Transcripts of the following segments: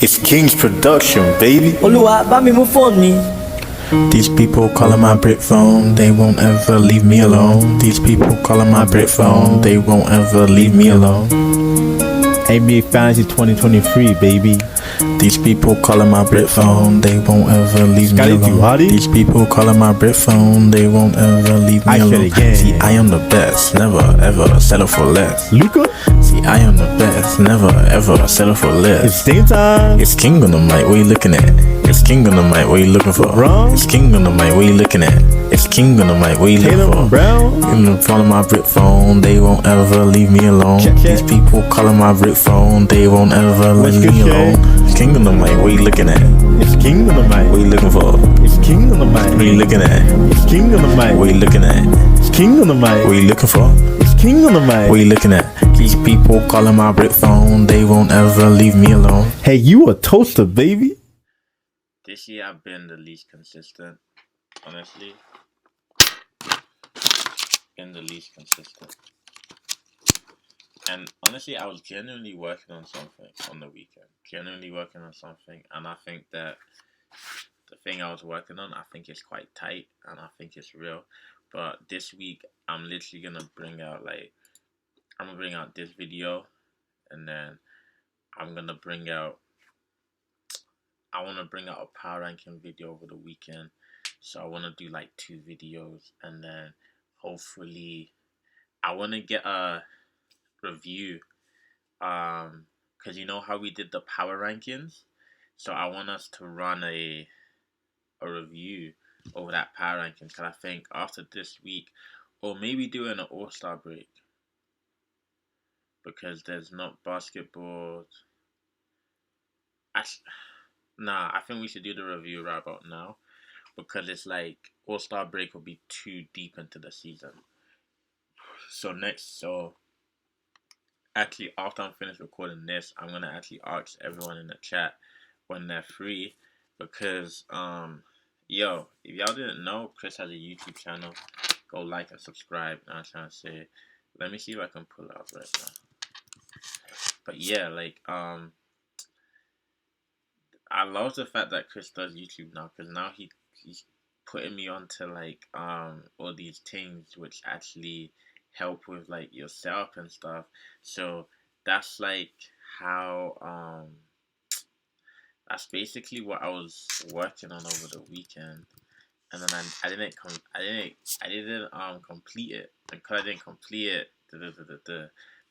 It's King's production, baby. Olúwa bá mi mú fóònù mi. These people calling my brick phone, they won't ever leave me alone. These people calling my brick phone, they won't ever leave me alone. NBA Fantasy 2023, baby. These people calling my brick phone, they won't ever leave me alone. These people calling my brick phone, they won't ever leave me alone. See, I am the best, never ever settle for less. Luka? See, I am the best, never ever settle for less. It's game time. It's King on the mic, what you looking at? It's King on the mic, what you looking for? Wrong. It's King on the mic, what you looking at? It's King on the mic, what you looking for? Brown. In front of my brick phone, they won't ever leave me alone. Check. These people calling my brick phone, they won't ever leave me alone. It's King on the mic, what you looking at? It's King on the mic. What you looking for? It's King on the mic. What you looking at? It's King on the mic. What you looking at? It's King on the mic. What you looking for? It's King on the mic. What you looking at? These people calling my brick phone, they won't ever leave me alone. Hey, you a toaster, baby. This year I've been the least consistent, honestly. Been the least consistent. And honestly, I was genuinely working on something on the weekend. Genuinely working on something. And I think that the thing I was working on, I think it's quite tight. And I think it's real. But this week, I'm literally going to bring out, I'm going to bring out this video. And then I'm going to bring out, I want to bring out a power ranking video over the weekend. So I want to do 2 videos. And then hopefully, I want to get a review, because you know how we did the power rankings, so I want us to run a review over that power rankings, because I think after this week, or maybe doing an all-star break, because there's not basketball. I think we should do the review right about now, because it's all-star break will be too deep into the season. So actually, after I'm finished recording this, I'm gonna actually ask everyone in the chat when they're free, because if y'all didn't know, Chris has a YouTube channel. Go like and subscribe. I'm trying to say, let me see if I can pull it up right now. But yeah, I love the fact that Chris does YouTube now, because now he's putting me onto all these things which actually help with yourself and stuff. So that's how that's basically what I was working on over the weekend, and then I didn't complete it, because I didn't complete it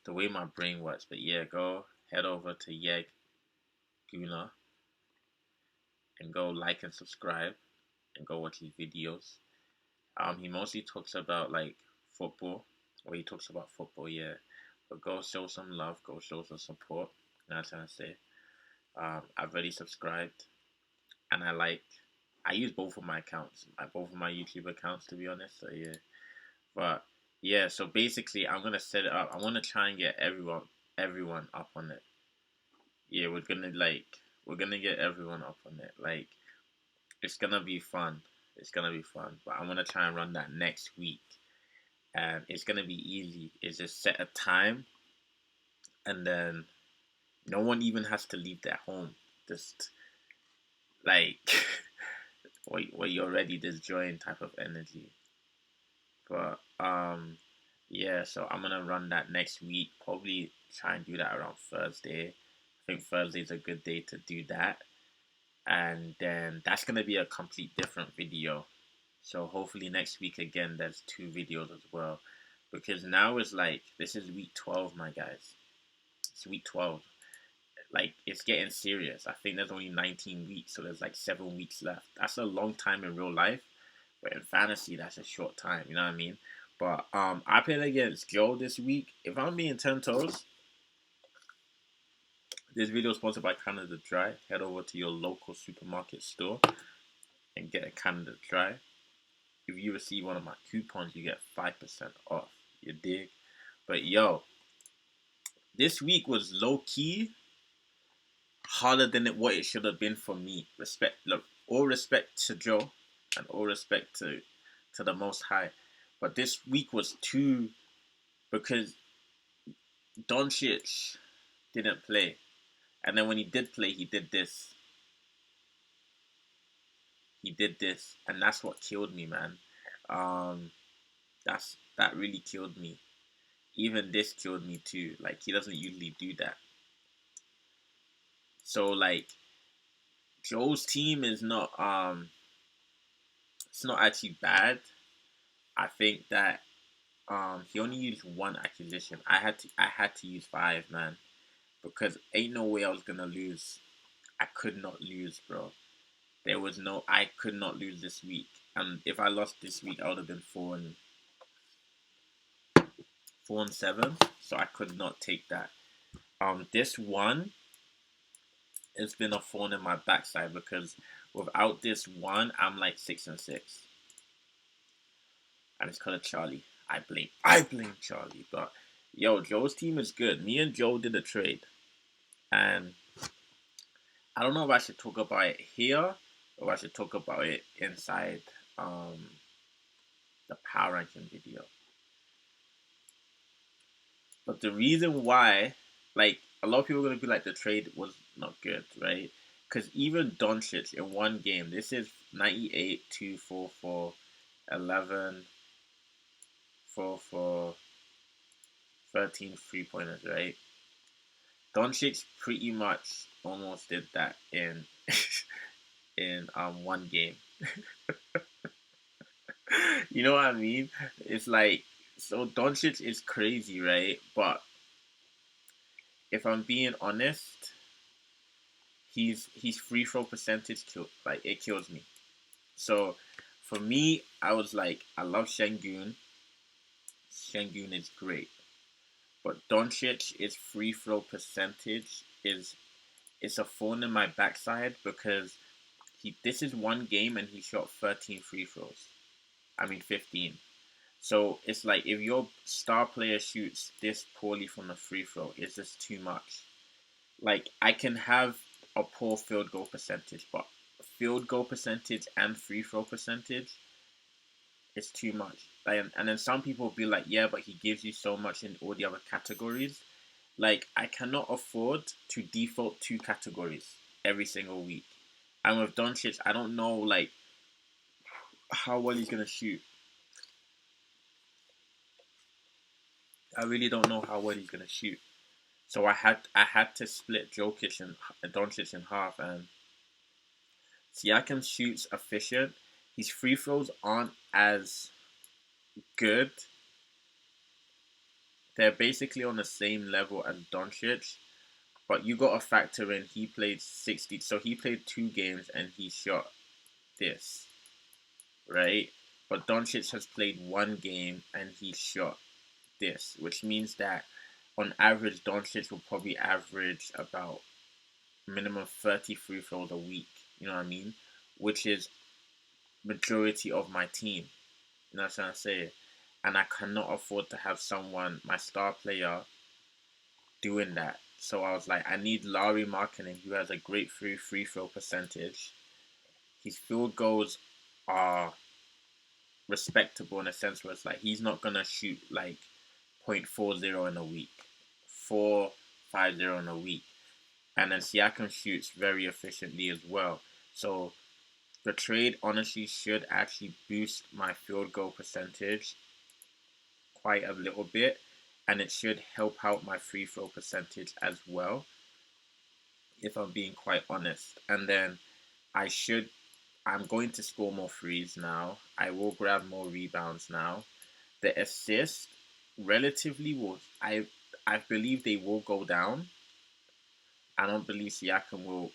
the way my brain works. But yeah, go head over to Yeg Guna and go like and subscribe and go watch his videos. He mostly talks about football. Or he talks about football, yeah. But go show some love, go show some support. That's what I'm trying to say. I've already subscribed, and I use both of my accounts, both of my YouTube accounts, to be honest. So yeah, but yeah. So basically, I'm gonna set it up. I want to try and get everyone up on it. Yeah, we're gonna get everyone up on it. It's gonna be fun. It's gonna be fun. But I'm gonna try and run that next week. And it's going to be easy. It's just set a time, and then no one even has to leave their home. Just what you already just join type of energy. But yeah, so I'm going to run that next week. Probably try and do that around Thursday. I think Thursday is a good day to do that. And then that's going to be a complete different video. So hopefully next week again, there's 2 videos as well. Because now it's this is week 12, my guys. It's week 12. It's getting serious. I think there's only 19 weeks, so there's 7 weeks left. That's a long time in real life, but in fantasy, that's a short time. You know what I mean? But I played against Joe this week. If I'm being 10 toes, this video is sponsored by Canada Dry. Head over to your local supermarket store and get a Canada Dry. If you receive one of my coupons, you get 5% off. You dig? But yo, this week was low-key harder than what it should have been for me. All respect to Joe, and all respect to the Most High. But this week was too, because Doncic didn't play. And then when he did play, he did this. And that's what killed me, man. That really killed me. Even this killed me too. Like, he doesn't usually do that. So, like, Joe's team is not it's not actually bad. I think that he only used one acquisition. I had to use 5, man, because ain't no way I was gonna lose. I could not lose, bro. I could not lose this week. And if I lost this week, I would have been 4-7. So I could not take that. This one has been a thorn in my backside because without this one, I'm like 6-6. And it's because of Charlie. I blame Charlie. But yo, Joe's team is good. Me and Joe did a trade. And I don't know if I should talk about it here or I should talk about it inside the power ranking video. But the reason why, like, a lot of people are going to be like, the trade was not good, right? Because even Doncic in one game, this is 98, 2, 4, 4, 11, 4, 4, 13 3-pointers, right? Doncic pretty much almost did that in one game. You know what I mean? It's like, so Doncic is crazy, right? But if I'm being honest, his free throw percentage it kills me. So for me, I was like, I love Şengün. Şengün is great. But Doncic's free throw percentage it's a thorn in my backside because this is one game and he shot 13 free throws. 15. So it's like, if your star player shoots this poorly from the free throw, it's just too much. Like, I can have a poor field goal percentage, but field goal percentage and free throw percentage is too much. And then some people will be like, yeah, but he gives you so much in all the other categories. Like, I cannot afford to default 2 categories every single week. And with Doncic, I don't know, like, how well he's going to shoot. I really don't know how well he's going to shoot. So I had to split Jokic and Doncic in half. And Siakam shoots efficient. His free throws aren't as good. They're basically on the same level as Doncic. But you got to factor in, he played 60. So he played 2 games and he shot this. Right? But Doncic has played 1 game and he shot this. Which means that on average, Doncic will probably average about minimum 30 free throws a week. You know what I mean? Which is majority of my team. You know what I'm trying to say? And I cannot afford to have someone, my star player, doing that. So I was like, I need Lauri Markkanen, who has a great free throw percentage. His field goals are respectable in a sense where it's like, he's not going to shoot like 0.40 in a week, 4.50 in a week. And then Siakam shoots very efficiently as well. So the trade honestly should actually boost my field goal percentage quite a little bit. And it should help out my free throw percentage as well, if I'm being quite honest. And then I'm going to score more threes now. I will grab more rebounds now. The assist relatively I believe they will go down. I don't believe Siakam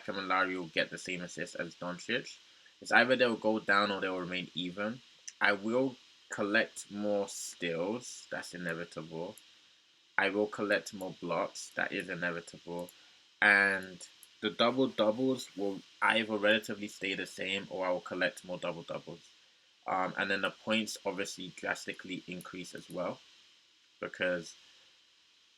and Lauri will get the same assist as Doncic. It's either they'll go down or they'll remain even. I will collect more steals. That's inevitable. I will collect more blocks. That is inevitable. And the double-doubles will either relatively stay the same or I will collect more double-doubles. And then the points obviously drastically increase as well. Because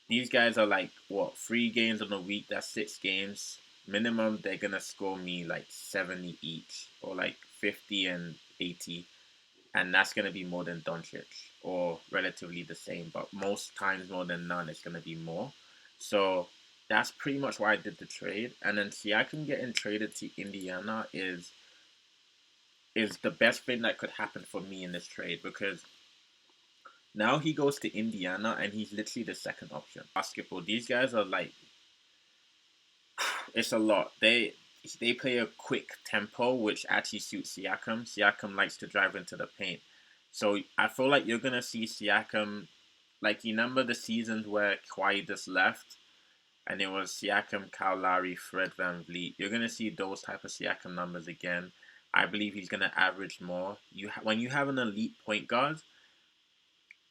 these guys are like, 3 games in a week? That's 6 games. Minimum, they're going to score me like 70 each. Or like 50 and 80. And that's going to be more than Doncic. Or relatively the same. But most times more than none, it's going to be more. So that's pretty much why I did the trade. And then Siakam getting traded to Indiana is the best thing that could happen for me in this trade, because now he goes to Indiana and he's literally the second option. Basketball, these guys are like, it's a lot. They play a quick tempo, which actually suits Siakam. Siakam likes to drive into the paint. So I feel like you're going to see Siakam, like, you remember the seasons where Kawhi just left and it was Siakam, Kyle Lowry, Fred VanVleet. You're going to see those type of Siakam numbers again. I believe he's going to average more. When you have an elite point guard,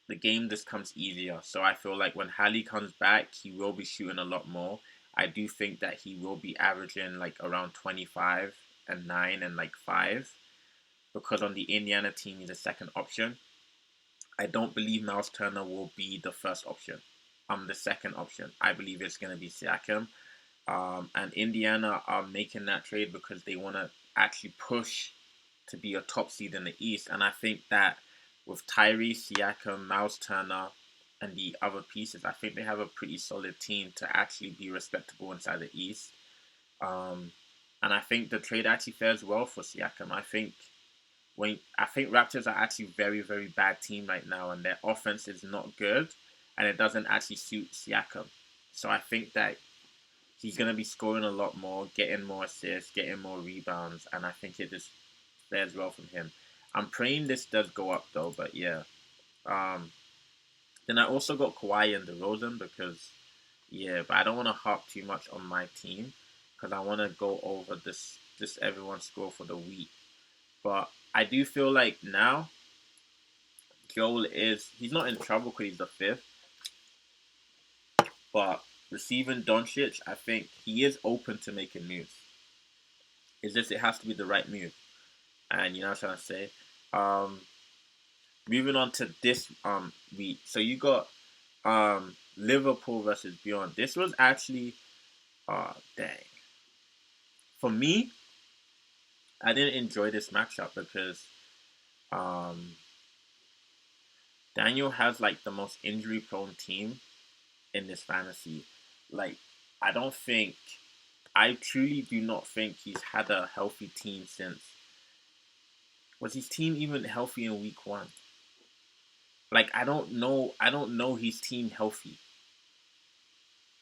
the game just comes easier. So I feel like when Hallie comes back, he will be shooting a lot more. I do think that he will be averaging like around 25 and 9 and like 5, because on the Indiana team he's a second option. I don't believe Miles Turner will be the first option. The second option. I believe it's going to be Siakam. And Indiana are making that trade because they want to actually push to be a top seed in the East. And I think that with Tyrese, Siakam, Miles Turner, and the other pieces, I think they have a pretty solid team to actually be respectable inside the East. And I think the trade actually fares well for Siakam. I think Raptors are actually a very, very bad team right now, and their offense is not good, and it doesn't actually suit Siakam. So I think that he's going to be scoring a lot more, getting more assists, getting more rebounds, and I think it just fares well from him. I'm praying this does go up though, but yeah. Then I also got Kawhi and DeRozan because, yeah, but I don't want to harp too much on my team because I want to go over this everyone's score for the week. But I do feel like now Joel he's not in trouble because he's the 5th. But receiving Doncic, I think he is open to making moves. It's just it has to be the right move. And you know what I'm trying to say? Moving on to this week. So you got Liverpool versus Beyond. This was actually dang. For me, I didn't enjoy this matchup because Daniel has like the most injury prone team in this fantasy. Like, I truly do not think he's had a healthy team since. Was his team even healthy in week 1? Like, I don't know his team healthy.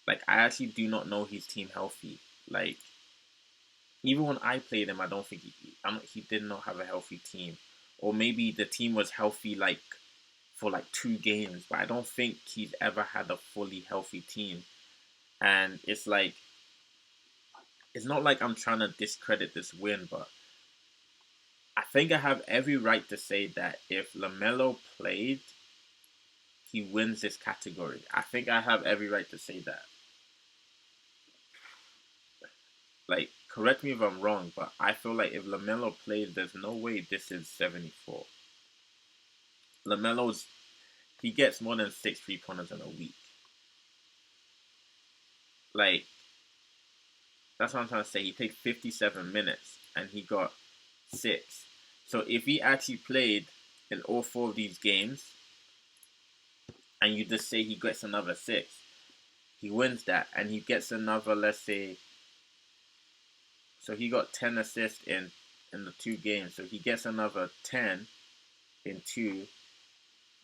Like, I actually do not know his team healthy. Like, even when I played him, I don't think he did not have a healthy team. Or maybe the team was healthy, like, for, like, 2 games. But I don't think he's ever had a fully healthy team. And it's like, it's not like I'm trying to discredit this win, but I think I have every right to say that if LaMelo played, he wins this category. I think I have every right to say that. Like, correct me if I'm wrong, but I feel like if LaMelo plays, there's no way this is 74. He gets more than 6 3-pointers in a week. Like, that's what I'm trying to say. He played 57 minutes and he got 6. So if he actually played in all 4 of these games, and you just say he gets another 6, he wins that, and he gets another, let's say, so he got 10 assists in the 2 games, so he gets another 10 in 2,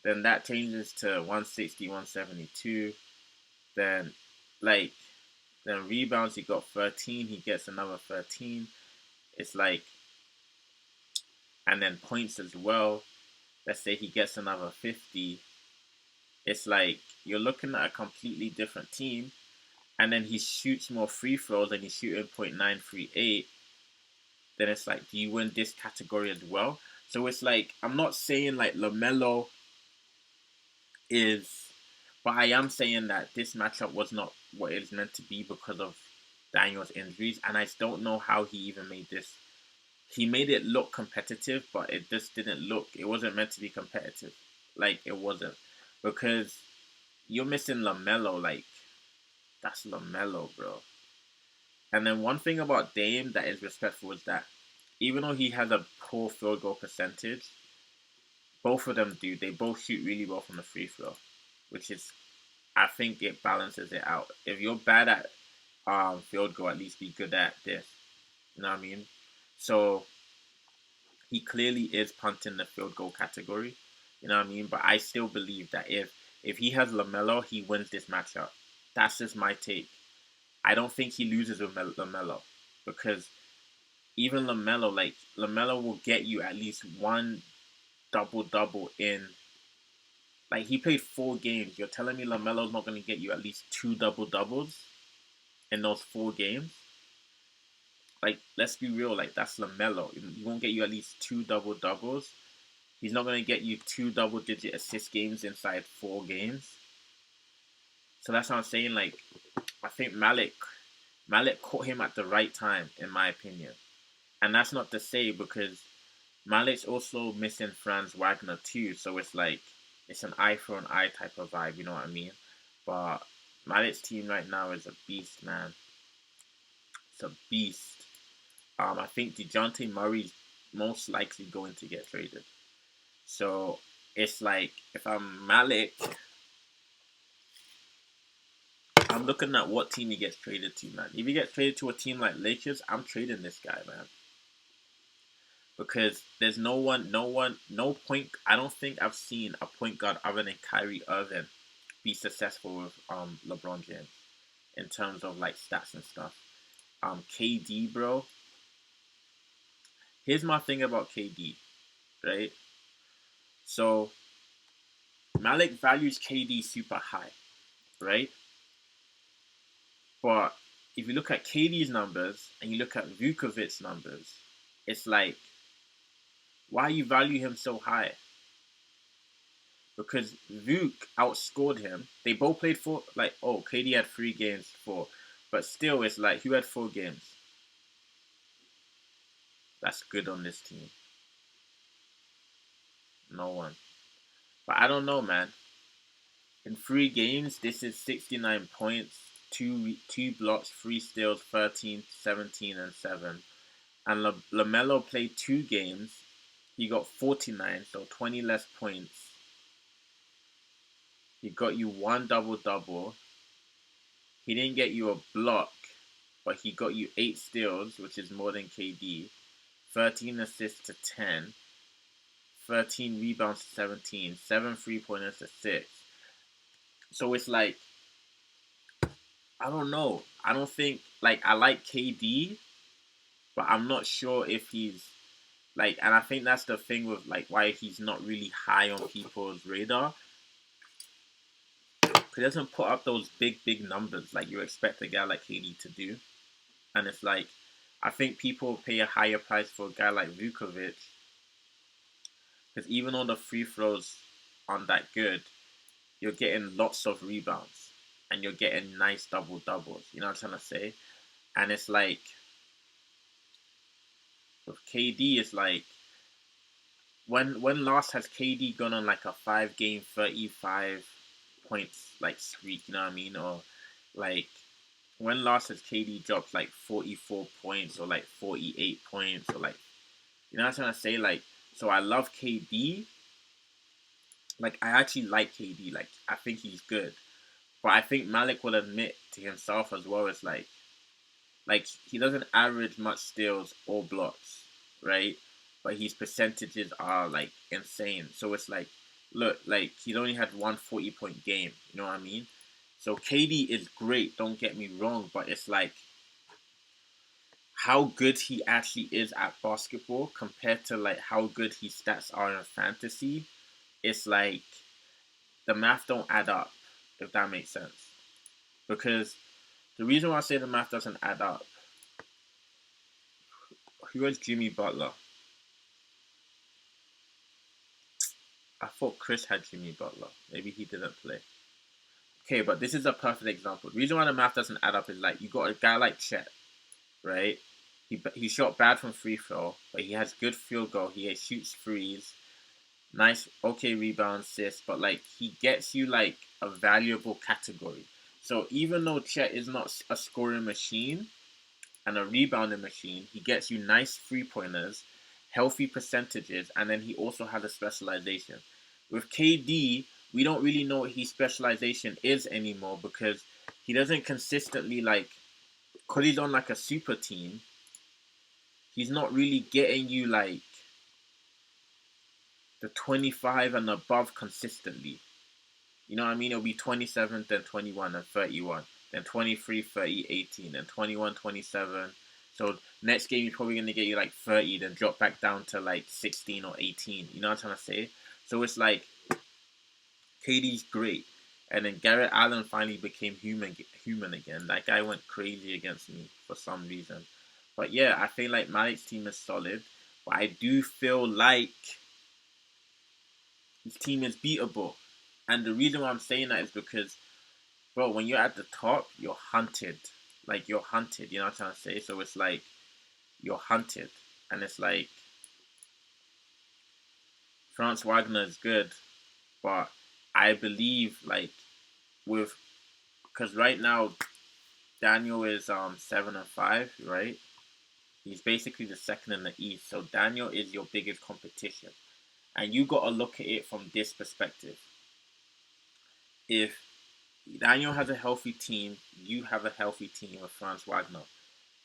then that changes to 160, 172, then rebounds, he got 13, he gets another 13, it's like, and then points as well, let's say he gets another 50, it's like you're looking at a completely different team, and then he shoots more free throws and he's shooting .938, then it's like, do you win this category as well? So it's like, I'm not saying like LaMelo is, but I am saying that this matchup was not what it's meant to be because of Daniel's injuries, and I don't know how he even made this. He made it look competitive, but it just didn't look, it wasn't meant to be competitive. Like, it wasn't. Because you're missing LaMelo, like, that's LaMelo, bro. And then one thing about Dame that is respectful is that even though he has a poor field goal percentage, both of them do. They both shoot really well from the free throw, which is, I think it balances it out. If you're bad at field goal, at least be good at this. You know what I mean? So he clearly is punting the field goal category. You know what I mean? But I still believe that if he has LaMelo, he wins this matchup. That's just my take. I don't think he loses with LaMelo, because even LaMelo will get you at least one double-double in. Like, he played 4 games. You're telling me LaMelo's not going to get you at least 2 double-doubles in those 4 games? Like, let's be real. Like, that's LaMelo. He won't get you at least 2 double-doubles. He's not going to get you 2 double-digit assist games inside 4 games. So that's what I'm saying. Like, I think Malik caught him at the right time, in my opinion. And that's not to say, because Malik's also missing Franz Wagner too. So it's like, it's an eye for an eye type of vibe, you know what I mean? But Malik's team right now is a beast, man. It's a beast. I think DeJounte Murray's most likely going to get traded. So it's like, if I'm Malik, I'm looking at what team he gets traded to, man. If he gets traded to a team like Lakers, I'm trading this guy, man. Because there's no point. I don't think I've seen a point guard other than Kyrie Irving be successful with LeBron James in terms of like stats and stuff. KD, bro. Here's my thing about KD, right? So Malik values KD super high, right? But if you look at KD's numbers and you look at Vukovic's numbers, it's like, why you value him so high? Because Vuk outscored him. They both played 4. Like, oh, KD had 3 games, 4. But still, it's like, who had 4 games? That's good on this team. No one. But I don't know, man. In 3 games, this is 69 points, 2 blocks, 3 steals, 13, 17, and 7. And LaMelo played 2 games. He got 49, so 20 less points. He got you 1 double-double. He didn't get you a block, but he got you 8 steals, which is more than KD. 13 assists to 10. 13 rebounds to 17. 7 3-pointers to 6. So it's like, I don't know. I don't think, like, I like KD, but I'm not sure if he's, like, and I think that's the thing with, like, why he's not really high on people's radar. He doesn't put up those big numbers like you expect a guy like KD to do. And it's like, I think people pay a higher price for a guy like Vukovic, because even though the free throws aren't that good, you're getting lots of rebounds and you're getting nice double-doubles. You know what I'm trying to say? And it's like, with KD, it's like, when last has KD gone on like a 5-game 35 points like streak, you know what I mean? Or like, when last has KD dropped like 44 points or like 48 points, or like, you know what I'm trying to say? Like, so I love KD. Like, I actually like KD. Like, I think he's good. But I think Malik will admit to himself as well, it's like he doesn't average much steals or blocks, right? But his percentages are like insane. So it's like, look, like, he's only had 1 40-point game. You know what I mean? So KD is great, don't get me wrong, but it's like, how good he actually is at basketball compared to like how good his stats are in fantasy, it's like, the math don't add up, if that makes sense. Because the reason why I say the math doesn't add up, who was Jimmy Butler? I thought Chris had Jimmy Butler. Maybe he didn't play. Okay, but this is a perfect example. The reason why the math doesn't add up is like, you got a guy like Chet, right? He shot bad from free throw, but he has good field goal. He shoots threes. Nice, okay rebound, assist, but like, he gets you like a valuable category. So even though Chet is not a scoring machine and a rebounding machine, he gets you nice 3-pointers, healthy percentages, and then he also has a specialization. With KD, we don't really know what his specialization is anymore, because he doesn't consistently like because he's on like a super team, he's not really getting you like the 25 and above consistently. You know what I mean? It'll be 27, then 21, and 31, then 23, 30, 18, then 21, 27. So next game he's probably gonna get you like 30, then drop back down to like 16 or 18. You know what I'm trying to say? So it's like KD's great, and then Garrett Allen finally became human again. That guy went crazy against me for some reason. But yeah, I feel like Malik's team is solid, but I do feel like his team is beatable. And the reason why I'm saying that is because, bro, when you're at the top, you're hunted. Like, you're hunted, you know what I'm trying to say? So it's like, you're hunted. And it's like, Franz Wagner is good, but I believe, like, because right now, Daniel is 7-5, right? He's basically the second in the East. So Daniel is your biggest competition. And you got to look at it from this perspective. If Daniel has a healthy team, you have a healthy team with Franz Wagner,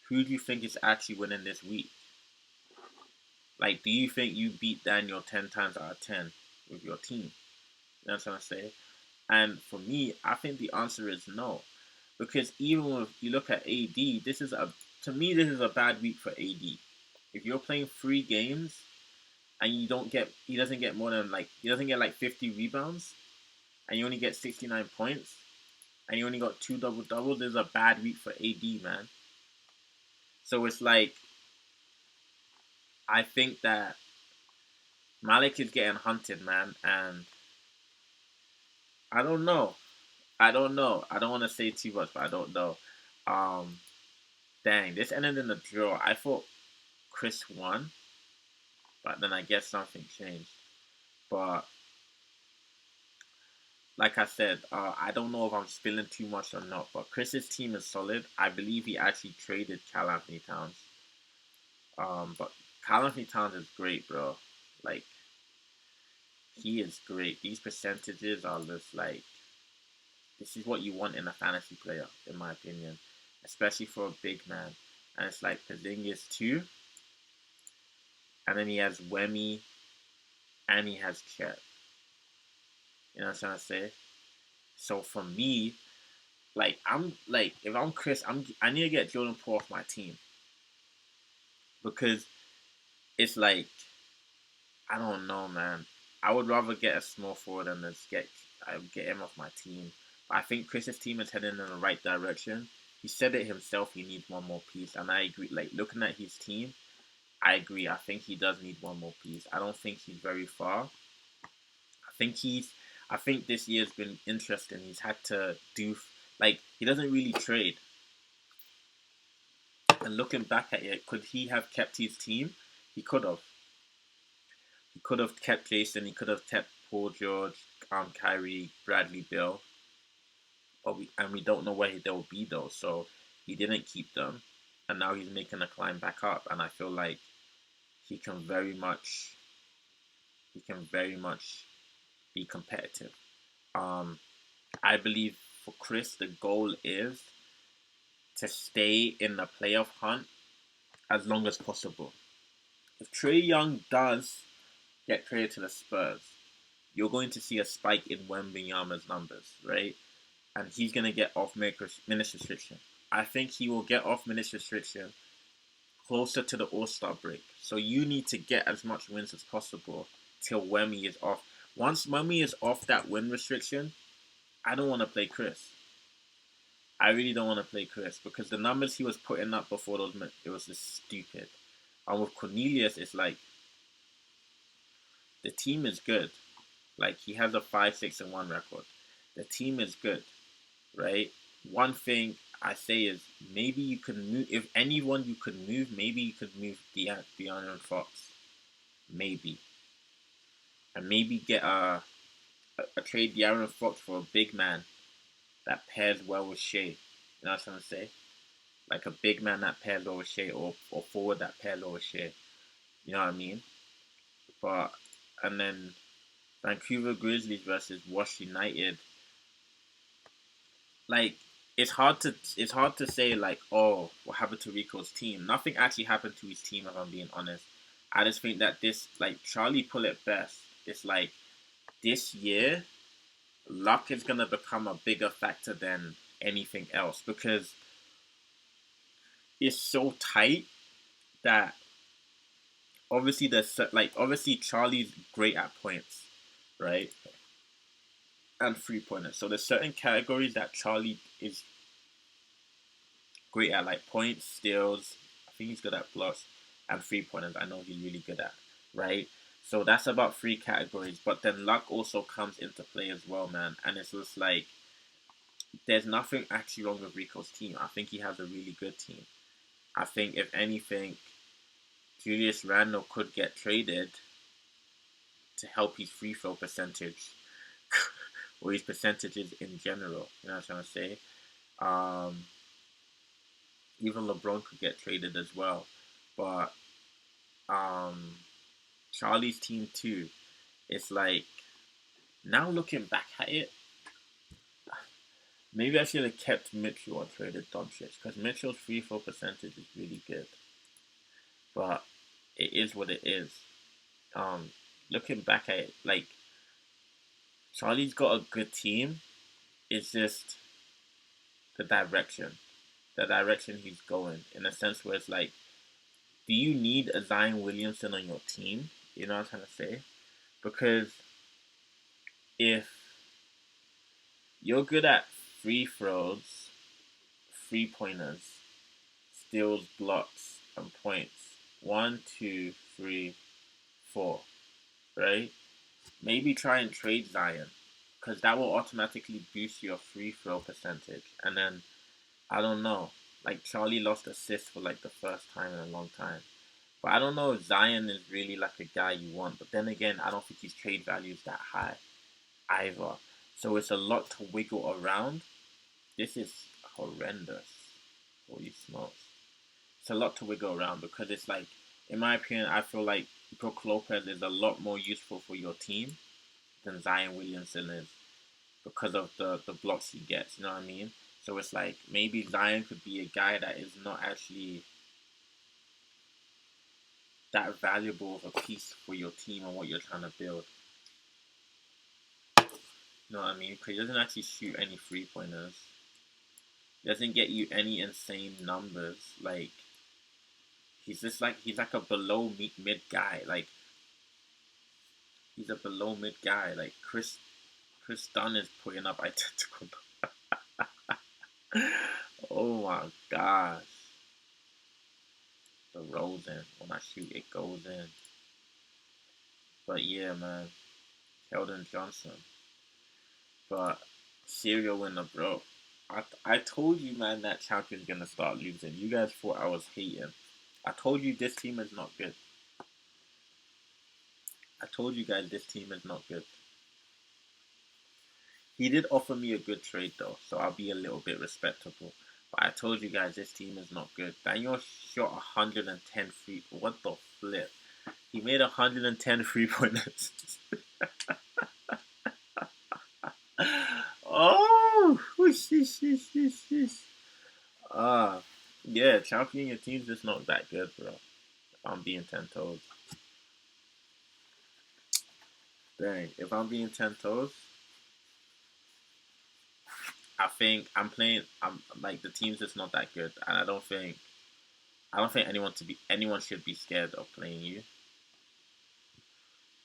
who do you think is actually winning this week? Like, do you think you beat Daniel 10 times out of 10 with your team? You know what I'm trying to say? And for me, I think the answer is no. Because even if you look at AD, to me, this is a bad week for AD. If you're playing 3 games and he doesn't get more than he doesn't get like 50 rebounds, and you only get 69 points, and you only got 2 double-doubles, this is a bad week for AD, man. So it's like, I think that Malik is getting hunted, man, and I don't know. I don't want to say too much, but I don't know. Dang, this ended in a draw. I thought Chris won, but then I guess something changed. But like I said, I don't know if I'm spilling too much or not, but Chris's team is solid. I believe he actually traded Karl-Anthony Towns. But Karl-Anthony Towns is great, bro. Like, he is great. These percentages are just like, this is what you want in a fantasy player, in my opinion. Especially for a big man. And it's like Porzingis too. And then he has Wemmy. And he has Chet. You know what I'm trying to say? So for me, like, if I'm Chris, I need to get Jordan Poole off my team. Because it's like, I don't know, man. I would rather get a small forward than just get him off my team. But I think Chris's team is heading in the right direction. He said it himself, he needs one more piece. And I agree. Like, looking at his team, I agree. I think he does need one more piece. I don't think he's very far. I think this year's been interesting. He's had to do, like, he doesn't really trade. And looking back at it, could he have kept his team? He could have. He could have kept Jason. He could have kept Paul George, Kyrie, Bradley, Bill. But we don't know where they'll be though. So he didn't keep them, and now he's making a climb back up. And I feel like he can very much be competitive. I believe for Chris, the goal is to stay in the playoff hunt as long as possible. If Trae Young does get traded to the Spurs, you're going to see a spike in Wembanyama's numbers, right? And he's going to get off minutes restriction. I think he will get off minutes restriction closer to the All-Star break. So you need to get as much wins as possible till Wemby is off. Once Wemby is off that win restriction, I don't want to play Chris. I really don't want to play Chris because the numbers he was putting up before those, it was just stupid. And with Cornelius, it's like, the team is good. Like, he has a 5-6-1 record. The team is good, right? One thing I say is maybe you can move, if anyone you could move, maybe you could move De'Aaron Fox. Maybe. And maybe get a trade De'Aaron Fox for a big man that pairs well with Shea. You know what I'm trying to say? Like a big man that pairs well with Shea, or forward that pairs well with Shea. You know what I mean? And then Vancouver Grizzlies versus Wash United. Like, it's hard to say like, oh, what happened to Rico's team? Nothing actually happened to his team, if I'm being honest. I just think that this, like Charlie put it best. It's like this year, luck is gonna become a bigger factor than anything else because it's so tight that obviously Charlie's great at points, right? And 3-pointers. So there's certain categories that Charlie is great at, like points, steals. I think he's good at blocks and 3-pointers. I know he's really good at, right? So that's about 3 categories. But then luck also comes into play as well, man. And it's just like there's nothing actually wrong with Rico's team. I think he has a really good team. I think if anything, Julius Randle could get traded to help his free throw percentage or his percentages in general. You know what I'm trying to say? Even LeBron could get traded as well. But Charlie's team too, it's like, now looking back at it, maybe I should have kept Mitchell or traded Doncic because Mitchell's free throw percentage is really good. But it is what it is. Looking back at it, like Charlie's got a good team. It's just the direction he's going, in a sense where it's like, do you need a Zion Williamson on your team? You know what I'm trying to say? Because if you're good at free throws, 3-pointers, steals, blocks, and points, 1, 2, 3, 4, right? Maybe try and trade Zion, because that will automatically boost your free throw percentage. And then, I don't know, like Charlie lost assists for like the first time in a long time. But I don't know if Zion is really like a guy you want. But then again, I don't think his trade value is that high either. So it's a lot to wiggle around. This is horrendous. Holy smokes. It's a lot to wiggle around because it's like, in my opinion, I feel like Brook Lopez is a lot more useful for your team than Zion Williamson is because of the blocks he gets. You know what I mean? So it's like, maybe Zion could be a guy that is not actually that valuable of a piece for your team and what you're trying to build. You know what I mean? Because he doesn't actually shoot any 3-pointers. He doesn't get you any insane numbers. Like, he's like a below mid guy. Like, he's a below mid guy. Like Chris Dunn is putting up identical. Oh my gosh. The DeRozan, when I shoot, it goes in. But yeah, man. Keldon Johnson. But serial winner, bro. I told you, man, that champion's gonna start losing. You guys thought I was hating. I told you this team is not good. I told you guys this team is not good. He did offer me a good trade though, so I'll be a little bit respectable. But I told you guys this team is not good. Daniel shot 110 free. What the flip? He made 110 3-pointers. Oh, yeah, champion your team's just not that good, bro. If I'm being 10 toes. Dang, if I'm being 10 toes, I think I'm like, the team's just not that good, and I don't think anyone should be scared of playing you.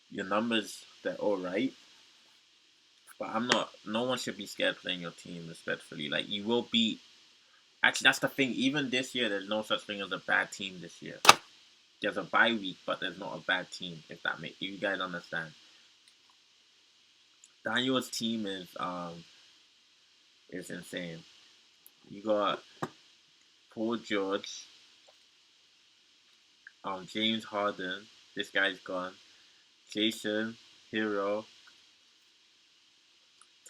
Your numbers, they're alright. But no one should be scared playing your team, respectfully. Like, you will beat. Actually, that's the thing. Even this year, there's no such thing as a bad team this year. There's a bye week, but there's not a bad team, if you guys understand. Daniel's team is insane. You got Paul George, James Harden. This guy's gone. Jason, Hero,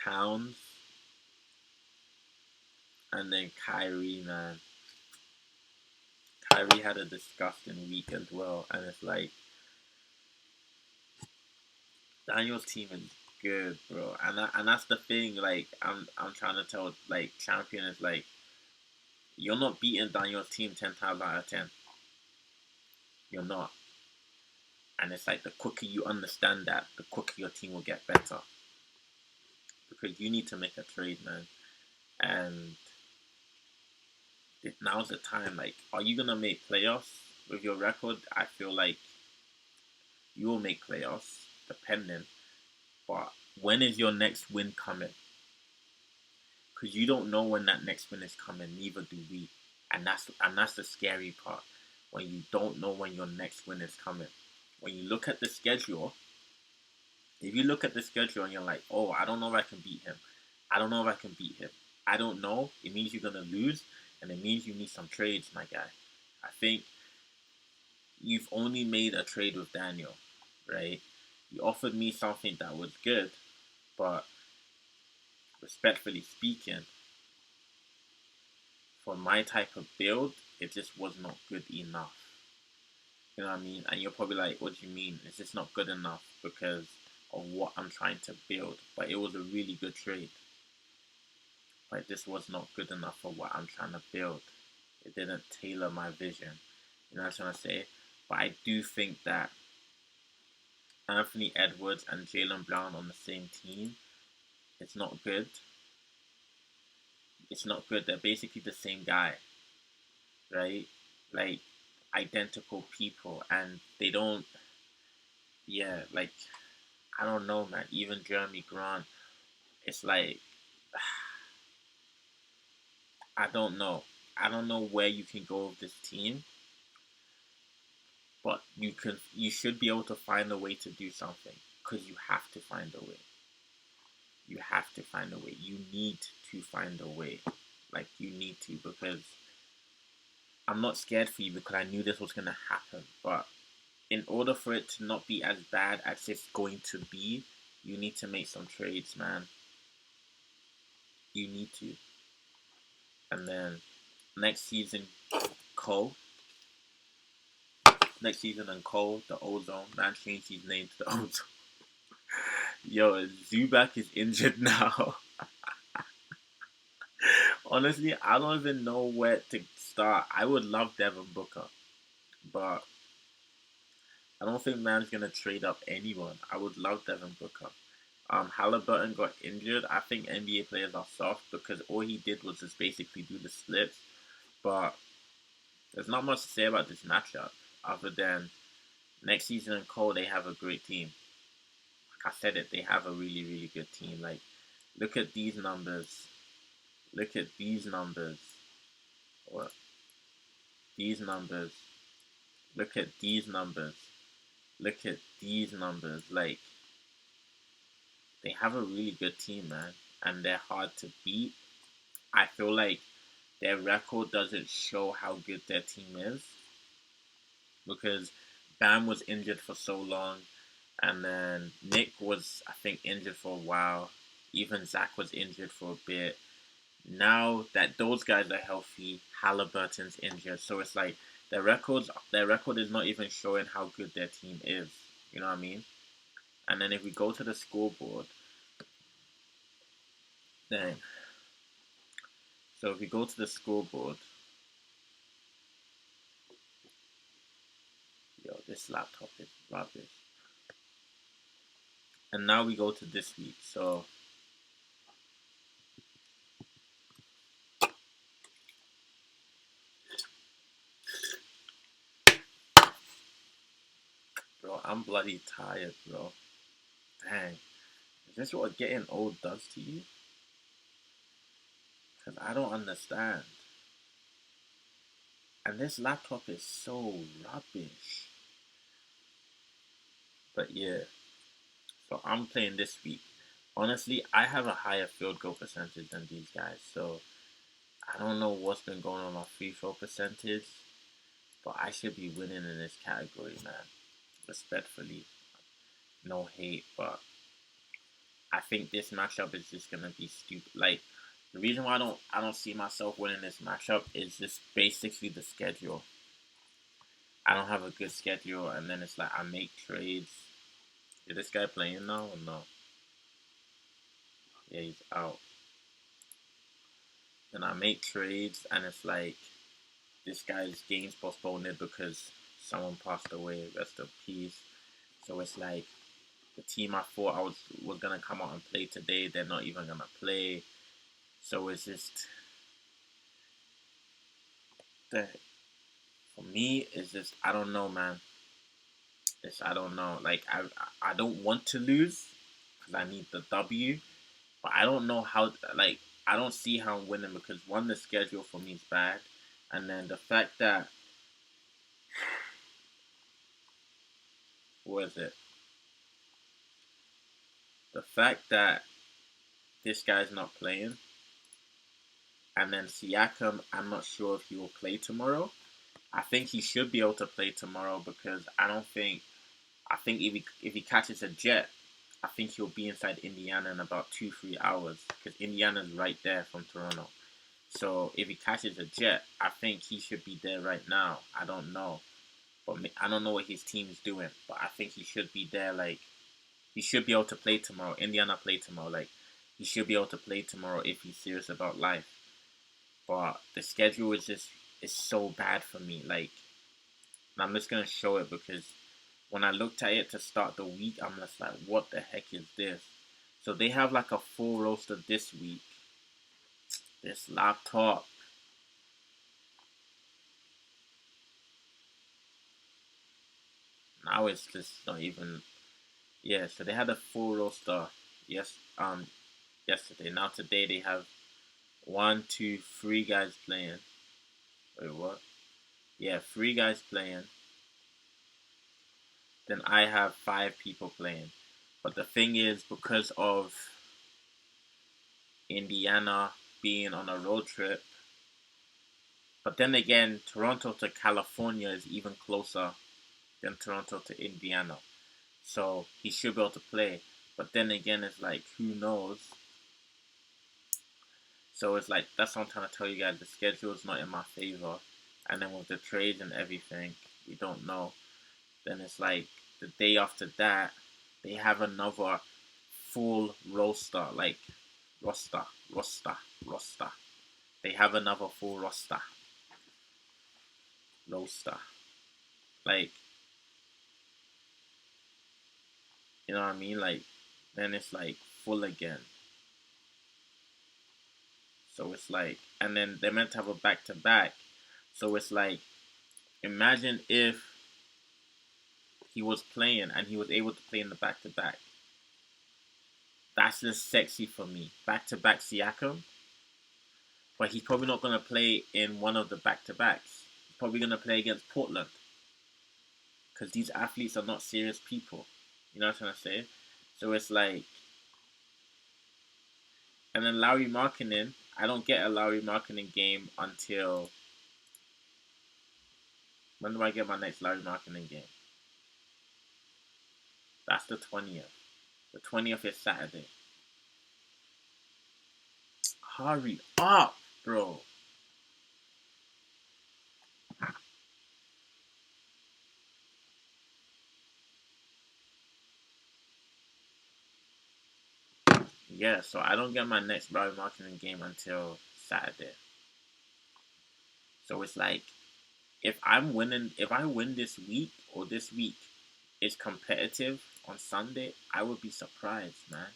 Towns, and then Kyrie, man. Kyrie had a disgusting week as well, and it's like, Daniel's team is good, bro. And that's the thing. Like I'm trying to tell like Champion is like you're not beating down your team 10 times out of 10. You're not. And it's like the quicker you understand that, the quicker your team will get better. Because you need to make a trade, man. And now's the time. Like, are you gonna make playoffs with your record? I feel like you will make playoffs, depending. But when is your next win coming? Because you don't know when that next win is coming. Neither do we. And that's the scary part. When you don't know when your next win is coming. When you look at the schedule, if you look at the schedule and you're like, oh, I don't know if I can beat him. I don't know if I can beat him. I don't know. It means you're gonna lose, and it means you need some trades, my guy. I think you've only made a trade with Daniel, right? You offered me something that was good, but respectfully speaking, for my type of build, it just was not good enough. You know what I mean? And you're probably like, what do you mean? It's just not good enough because of what I'm trying to build. But it was a really good trade. But this was not good enough for what I'm trying to build. It didn't tailor my vision. You know what I'm trying to say? But I do think that Anthony Edwards and Jaylen Brown on the same team, it's not good. It's not good. They're basically the same guy, right? Like, identical people. And they don't, yeah, like, I don't know, man. Even Jeremy Grant, it's like, I don't know. I don't know where you can go with this team, but you should be able to find a way to do something because you have to find a way. You have to find a way. You need to find a way. Like, you need to, because I'm not scared for you because I knew this was going to happen. But in order for it to not be as bad as it's going to be, you need to make some trades, man. You need to. And then next season, Cole. Next season and Cole, the Ozone. Man changed his name to the Ozone. Yo, Zubac is injured now. Honestly, I don't even know where to start. I would love Devin Booker, but I don't think man's gonna trade up anyone. I would love Devin Booker. Halliburton got injured. I think NBA players are soft because all he did was just basically do the splits. But there's not much to say about this matchup other than next season in Cole, they have a great team. Like I said it, they have a really, really good team. Like, look at these numbers. Look at these numbers. Or these numbers. Look at these numbers. Look at these numbers. Like, they have a really good team, man. And they're hard to beat. I feel like their record doesn't show how good their team is. Because Bam was injured for so long. And then Nick was, I think, injured for a while. Even Zach was injured for a bit. Now that those guys are healthy, Halliburton's injured. So it's like their record is not even showing how good their team is. You know what I mean? And then if we go to the scoreboard, then so if we go to the scoreboard, yo, this laptop is rubbish. And now we go to this week. So bro, I'm bloody tired, bro. Dang. Is this what getting old does to you? Because I don't understand. And this laptop is so rubbish. But yeah. So I'm playing this week. Honestly, I have a higher field goal percentage than these guys. So I don't know what's been going on my free throw percentage. But I should be winning in this category, man. Respectfully. No hate, but I think this matchup is just gonna be stupid. Like, the reason why I don't see myself winning this matchup is just basically the schedule. I don't have a good schedule, and then it's like I make trades. Is this guy playing now or no? Yeah, he's out. Then I make trades, and it's like this guy's game's postponed because someone passed away. Rest in peace. So it's like the team I thought I was gonna come out and play today, they're not even gonna play. So it's just the for me, it's just I don't know, man. I don't know. Like I don't want to lose because I need the W, but I don't know how. Like I don't see how I'm winning because one, the schedule for me is bad, and then the fact that what is it? The fact that this guy's not playing, and then Siakam, I'm not sure if he will play tomorrow. I think he should be able to play tomorrow because I think if he catches a jet, I think he'll be inside Indiana in about 2-3 hours because Indiana's right there from Toronto. So if he catches a jet, I think he should be there right now. I don't know, but I don't know what his team is doing, but I think he should be there. Like he should be able to play tomorrow. Indiana play tomorrow. Like he should be able to play tomorrow if he's serious about life. But the schedule is so bad for me. Like, and I'm just gonna show it because when I looked at it to start the week, I'm just like, what the heck is this? So they have like a full roster this week. This laptop. Now it's just not even. Yeah, so they had a full roster. Yes, yesterday. Now today they have 3 guys playing. Wait, what? Yeah, 3 guys playing. Then I have 5 people playing. But the thing is, because of Indiana being on a road trip, but then again, Toronto to California is even closer than Toronto to Indiana. So he should be able to play. But then again, it's like, who knows? So it's like, that's what I'm trying to tell you guys. The schedule is not in my favor. And then with the trades and everything, we don't know. Then it's like, the day after that, they have another full roster. Like, roster. They have another full roster. Like, you know what I mean? Like, then it's like full again. So it's like, and then they're meant to have a back to back. So it's like, imagine if he was playing and he was able to play in the back to back. That's just sexy for me. Back to back Siakam. But he's probably not going to play in one of the back to backs. He's probably going to play against Portland. Because these athletes are not serious people. You know what I'm trying to say? So it's like. And then Lauri Markkanen. I don't get a Lauri Markkanen game until. When do I get my next Lauri Markkanen game? That's the 20th. The 20th is Saturday. Hurry up, bro. Yeah, so I don't get my next Lauri Markkanen game until Saturday. So it's like, if I win this week or this week is competitive on Sunday, I would be surprised, man.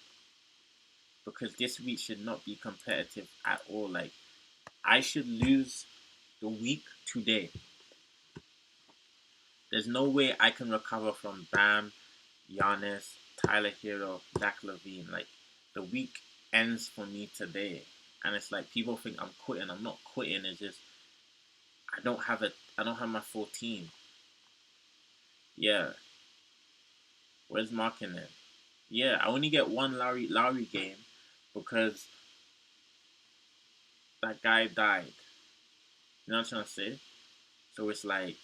Because this week should not be competitive at all. Like, I should lose the week today. There's no way I can recover from Bam, Giannis, Tyler Hero, Zach LaVine. Like, the week ends for me today. And it's like people think I'm quitting. I'm not quitting. It's just I don't have my full team. Yeah. Where's Markkanen? Yeah, I only get one Lowry game because that guy died. You know what I'm trying to say? So it's like,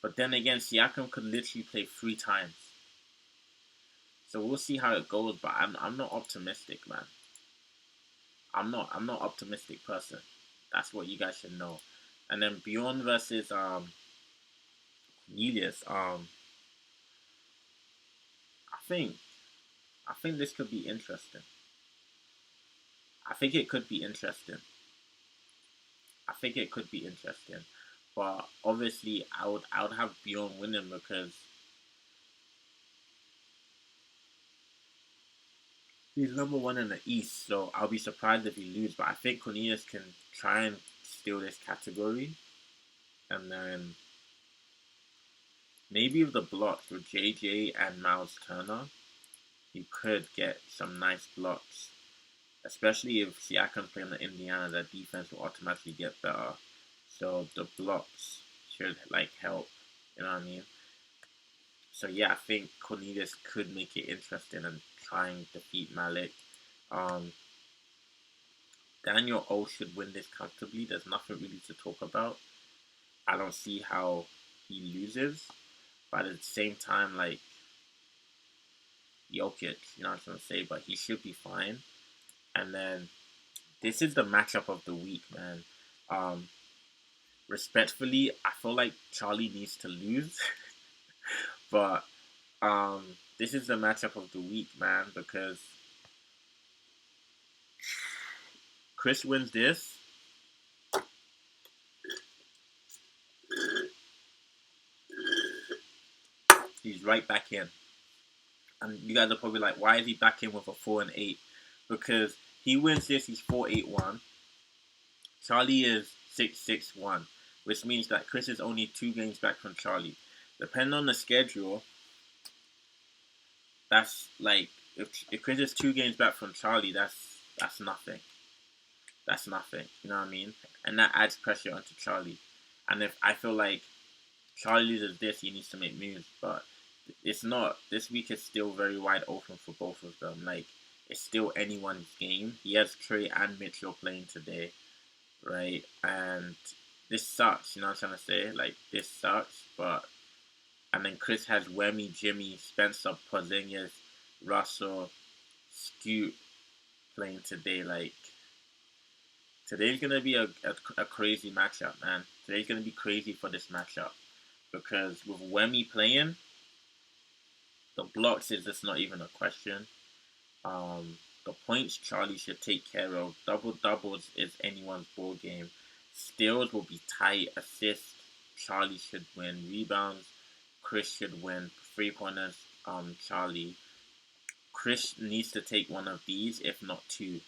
but then again, Siakam could literally play 3 times. So we'll see how it goes. But I'm not optimistic, man. I'm not optimistic person. That's what you guys should know. And then Bjorn versus Cornelius. I think I think this could be interesting. I think it could be interesting. But obviously, I would have Bjorn winning because he's number one in the East. So I'll be surprised if he loses. But I think Cornelius can try and steal this category, and then maybe with the blocks with JJ and Miles Turner, you could get some nice blocks. Especially if Siakam's playing the Indiana, their defense will automatically get better. So the blocks should help. You know what I mean? So yeah, I think Cornelius could make it interesting and try and defeat Malik. Daniel O should win this comfortably. There's nothing really to talk about. I don't see how he loses. But at the same time, Jokic, you know what I'm trying to say? But he should be fine. And then this is the matchup of the week, man. Respectfully, I feel like Charlie needs to lose. But this is the matchup of the week, man, because Chris wins this. He's right back in. And you guys are probably like, why is he back in with a 4-8? Because he wins this, he's 4-8-1. Charlie is 6-6-1, which means that Chris is only 2 games back from Charlie. Depending on the schedule, that's if Chris is 2 games back from Charlie, that's nothing. That's nothing. You know what I mean? And that adds pressure onto Charlie. And if I feel like Charlie loses this, he needs to make moves. But it's not. This week is still very wide open for both of them. It's still anyone's game. He has Trey and Mitchell playing today, right? And this sucks. You know what I'm trying to say? This sucks. And then Chris has Wemmy, Jimmy, Spencer, Porzingis, Russell, Scoot playing today. Today's going to be a crazy matchup, man. Today's going to be crazy for this matchup. Because with Wemmy playing, the blocks is just not even a question. The points Charlie should take care of. Double-doubles is anyone's ball game. Steals will be tight. Assists, Charlie should win. Rebounds, Chris should win. 3-pointers, Charlie. Chris needs to take one of these, if not 2.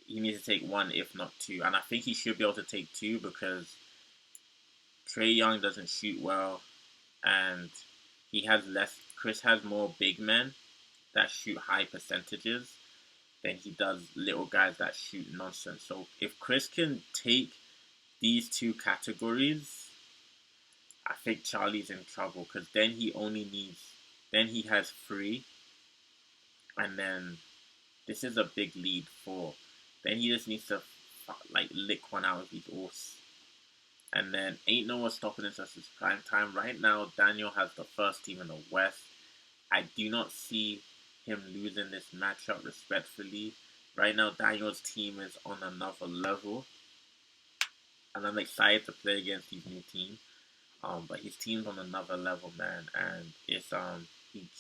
He needs to take 1, if not 2. And I think he should be able to take 2 because Trae Young doesn't shoot well. And Chris has more big men that shoot high percentages than he does little guys that shoot nonsense. So if Chris can take these 2 categories, I think Charlie's in trouble because then he has 3. And then this is a big lead 4. Then he just needs to lick one out of these horse. And then ain't no one stopping us versus prime time. Right now, Daniel has the first team in the West. I do not see him losing this matchup respectfully. Right now, Daniel's team is on another level. And I'm excited to play against his new team. But his team's on another level, man. And it's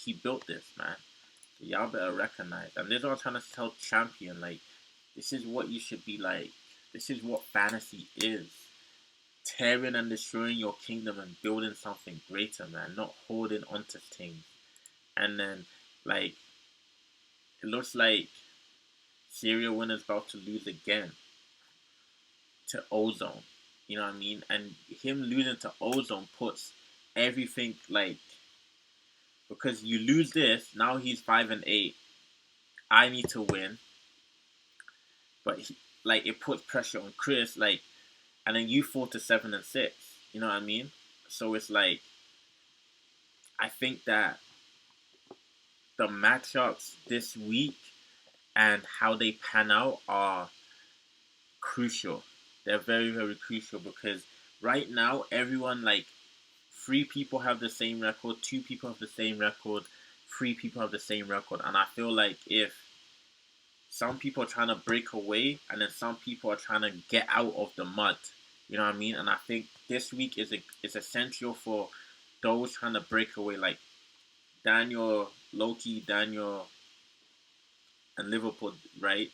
he built this, man. So y'all better recognize. And this is what I'm trying to tell Champion. This is what you should be like. This is what fantasy is. Tearing and destroying your kingdom and building something greater, man. Not holding onto things. And then, it looks like Serial Winner's about to lose again to Ozone. You know what I mean? And him losing to Ozone puts everything, because you lose this, now he's 5-8. I need to win. But, it puts pressure on Chris, and then you fall to 7-6. You know what I mean? So it's I think that the matchups this week and how they pan out are crucial. They're very, very crucial because right now, everyone, 3 people have the same record, 2 people have the same record, 3 people have the same record. And I feel like if some people are trying to break away and then some people are trying to get out of the mud, you know what I mean? And I think this week is essential for those trying to break away, Daniel, Loki, Daniel, and Liverpool, right?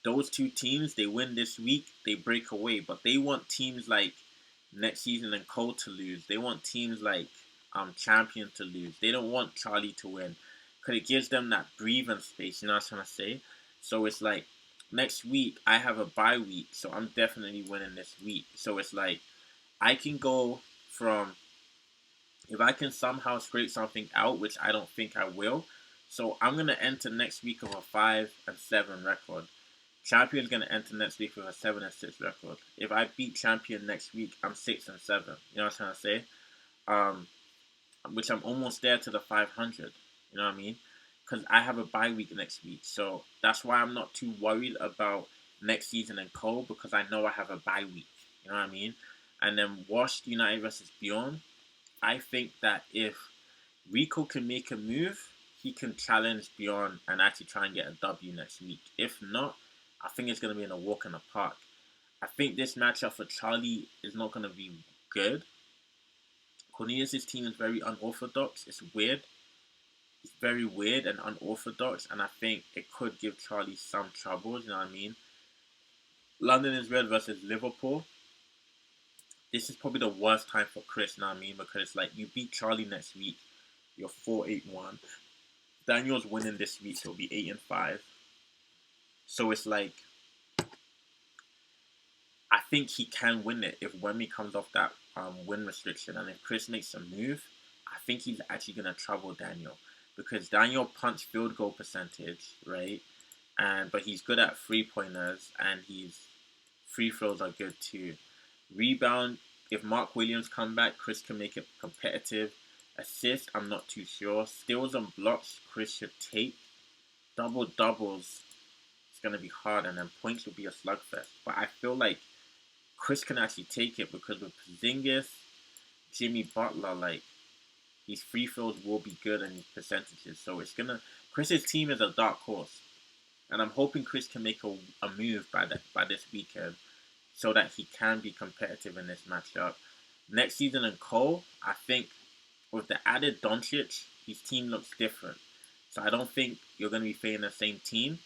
Those two teams, they win this week, they break away. But they want teams like next season and Cole to lose. They want teams like Champion to lose. They don't want Charlie to win. Because it gives them that breathing space, you know what I'm trying to say? So it's like, next week, I have a bye week. So I'm definitely winning this week. So it's like, I can go from, if I can somehow scrape something out, which I don't think I will. So I'm going to enter next week with a 5-7 record. Champion's going to enter next week with a 7-6 record. If I beat Champion next week, I'm 6-7. You know what I'm trying to say? Which I'm almost there to the 500. You know what I mean? Because I have a bye week next week. So that's why I'm not too worried about next season and Cole, because I know I have a bye week. You know what I mean? And then Washed United versus Bjorn. I think that if Rico can make a move, he can challenge Bjorn and actually try and get a W next week. If not, I think it's going to be in a walk in the park. I think this matchup for Charlie is not going to be good. Cornelius' team is very unorthodox. It's weird. It's very weird and unorthodox, and I think it could give Charlie some trouble, you know what I mean? London is Red versus Liverpool. This is probably the worst time for Chris, you know what I mean? Because it's like, you beat Charlie next week, you're 4-8-1. Daniel's winning this week, so it'll be 8-5. So it's like, I think he can win it if Wemmy comes off that win restriction. And if Chris makes a move, I think he's actually going to trouble Daniel. Because Daniel punts field goal percentage, right? But he's good at 3-pointers, and his free throws are good too. Rebound, if Mark Williams come back, Chris can make it competitive. Assist, I'm not too sure. Steals and blocks, Chris should take. Double-doubles, it's going to be hard, and then points will be a slugfest. But I feel like Chris can actually take it, because with Porzingis, Jimmy Butler, like, his free throws will be good and his percentages. So it's going to... Chris's team is a dark horse. And I'm hoping Chris can make a move by this weekend, so that he can be competitive in this matchup. Next season in Cole, I think with the added Doncic, his team looks different. So I don't think you're going to be facing the same team.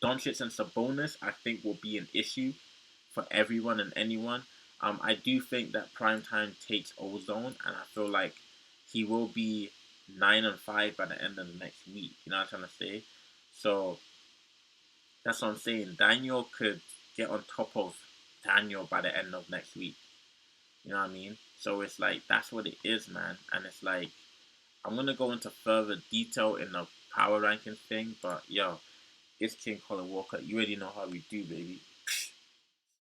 Doncic and Sabonis, I think, will be an issue for everyone and anyone. I do think that Primetime takes Ozone, and I feel like he will be 9-5 by the end of the next week. You know what I'm trying to say? So that's what I'm saying. Daniel could get on top of Daniel by the end of next week. You know what I mean? So it's like, that's what it is, man. And it's like, I'm going to go into further detail in the power rankings thing. But, yo, it's King Colin Walker. You already know how we do, baby.